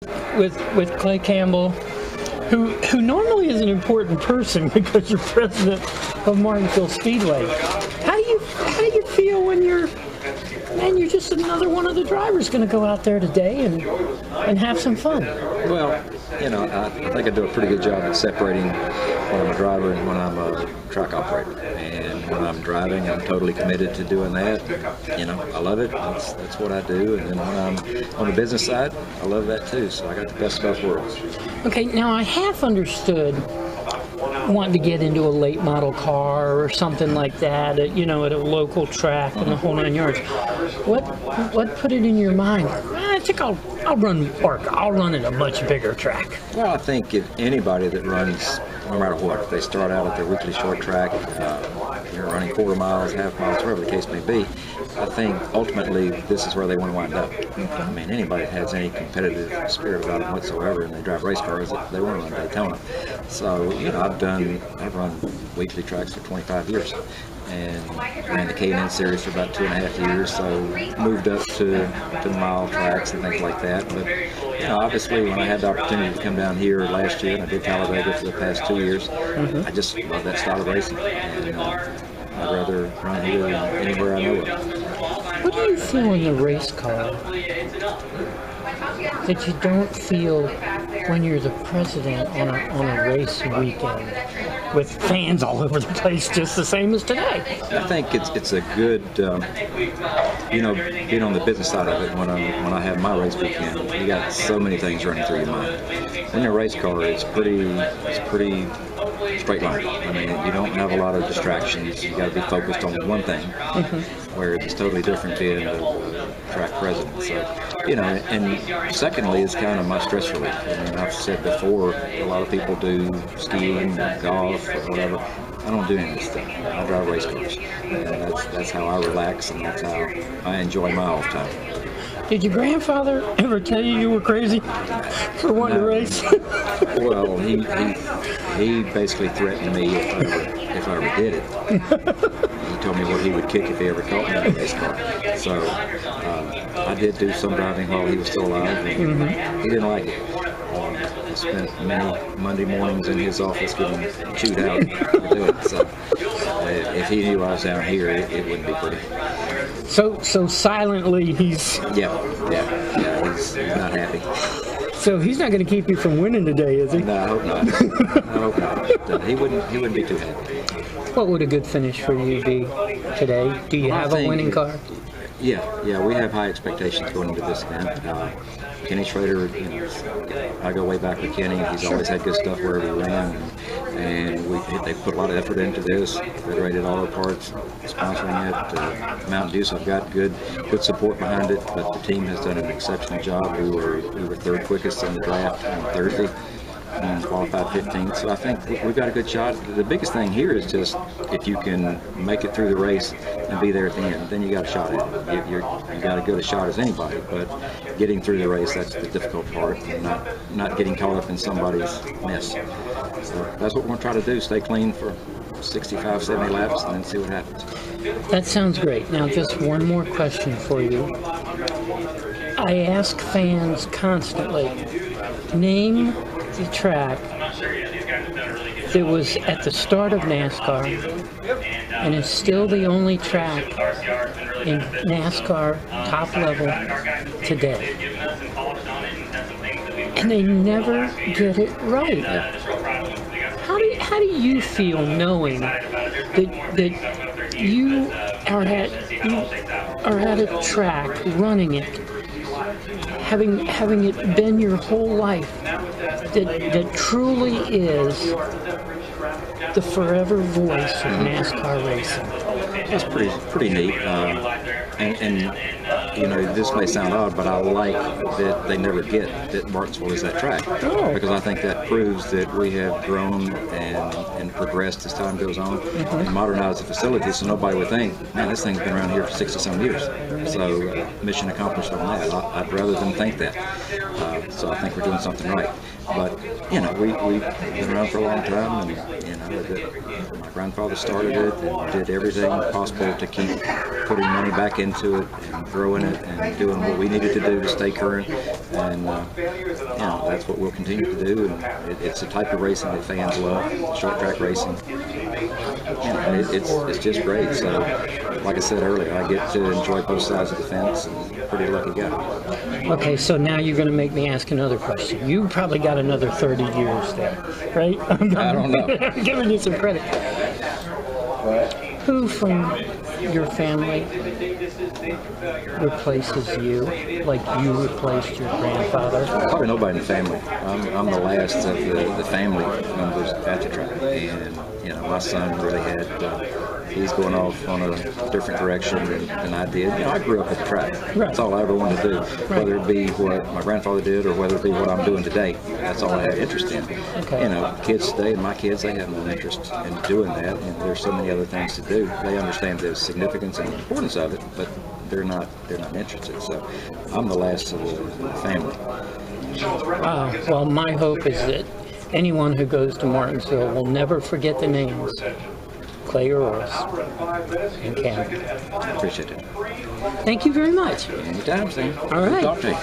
with Clay Campbell, who normally is an important person because you're president of Martinsville Speedway. How do you feel when you're just another one of the drivers going to go out there today and have some fun? Well, I think I do a pretty good job at separating when I'm a driver and when I'm a track operator. And when I'm driving, I'm totally committed to doing that. I love it. That's what I do. And then when I'm on the business side, I love that too. So I got the best of both worlds. Okay, now I half understood wanting to get into a late model car or something like that, at a local track and the whole 9 yards. What put it in your mind? I think I'll run ARCA. I'll run at a much bigger track. Well, I think if anybody that runs, no matter what, if they start out at their weekly short track, running quarter miles, half miles, whatever the case may be, I think ultimately this is where they want to wind up. I mean, anybody that has any competitive spirit about them whatsoever and they drive race cars, they want to run Daytona. So, I've run weekly tracks for 25 years and ran the K&N series for about 2.5 years, so moved up to mile tracks and things like that. But, obviously when I had the opportunity to come down here last year, and I did Talladega for the past 2 years, I just love that style of racing. And I'd rather run here than anywhere I know of. What do you feel in the race car that you don't feel when you're the president on a race weekend with fans all over the place, just the same as today? I think it's a good, being on the business side of it. When I have my race weekend, you got so many things running through your mind. When you're a race car, it's pretty straight line. I mean, you don't have a lot of distractions. You got to be focused on one thing, whereas it's totally different being a track president. So, and secondly, it's kind of my stress relief. I mean, I've said before, a lot of people do skiing, golf, or whatever. I don't do any of this stuff. I drive race cars, and that's how I relax, and that's how I enjoy my off time. Did your grandfather ever tell you were crazy for wanting to race? Well, he basically threatened me if I ever did it. He told me what he would kick if he ever caught me in a race car. So I did do some driving while he was still alive, and he didn't like it. I spent many Monday mornings in his office getting chewed out to do it. So if he knew I was down here, it wouldn't be pretty. So silently he's... Yeah, he's not happy. So he's not going to keep you from winning today, is he? No, I hope not. I hope not. No, he wouldn't be too happy. What would a good finish for you be today? Do you have a winning car? Yeah, we have high expectations going into this event. Kenny Schrader, I go way back with Kenny. He's always had good stuff wherever we ran, and they put a lot of effort into this. Federated Auto Parts sponsoring it. Mountain Dew, so I've got good support behind it. But the team has done an exceptional job. We were third quickest in the draft on Thursday. And qualified 15th, so I think we've got a good shot. The biggest thing here is just if you can make it through the race and be there at the end, then you got a shot at it. You got as good a shot as anybody, but getting through the race, that's the difficult part, and not getting caught up in somebody's mess. So that's what we're going to try to do, stay clean for 65, 70 laps and then see what happens. That sounds great. Now just one more question for you. I ask fans constantly, name the track that was at the start of NASCAR and is still the only track in NASCAR top level today. And they never get it right. How do you feel knowing that you are at a track running it, having it been your whole life, that truly is the forever voice of NASCAR racing? It's pretty neat, and this may sound odd, but I like that they never get that Martinsville is that track, because I think that proves that we have grown and progressed as time goes on and modernized the facility, so nobody would think, man, this thing's been around here for 60-some years. So mission accomplished on that. I'd rather than think that. So I think we're doing something right. But we've been around for a long time, and my grandfather started it and did everything possible to keep putting money back into it and growing it and doing what we needed to do to stay current. And that's what we'll continue to do. And it's a type of racing that fans love, short track racing. It's just great. So, like I said earlier, I get to enjoy both sides of the fence, and pretty lucky guy. Okay, so now you're going to make me ask another question. You probably got another 30 years there, right? I don't know. I'm giving you some credit. Who from your family replaces you, like you replaced your grandfather? Probably nobody in the family. I'm the last of the family members at the track, and my son really had. He's going off on a different direction than I did. I grew up at the track. Right. That's all I ever wanted to do. Right. Whether it be what my grandfather did or whether it be what I'm doing today, that's all I had interest in. Okay. Kids today, my kids, they have no interest in doing that, and there's so many other things to do. They understand the significance and the importance of it, but they're not interested. So I'm the last of the family. Well, my hope is that anyone who goes to Martinsville will never forget the names Clay Earls and Campbell. Appreciate it. Thank you very much. Anytime, Sam. All right. Good to talk to you.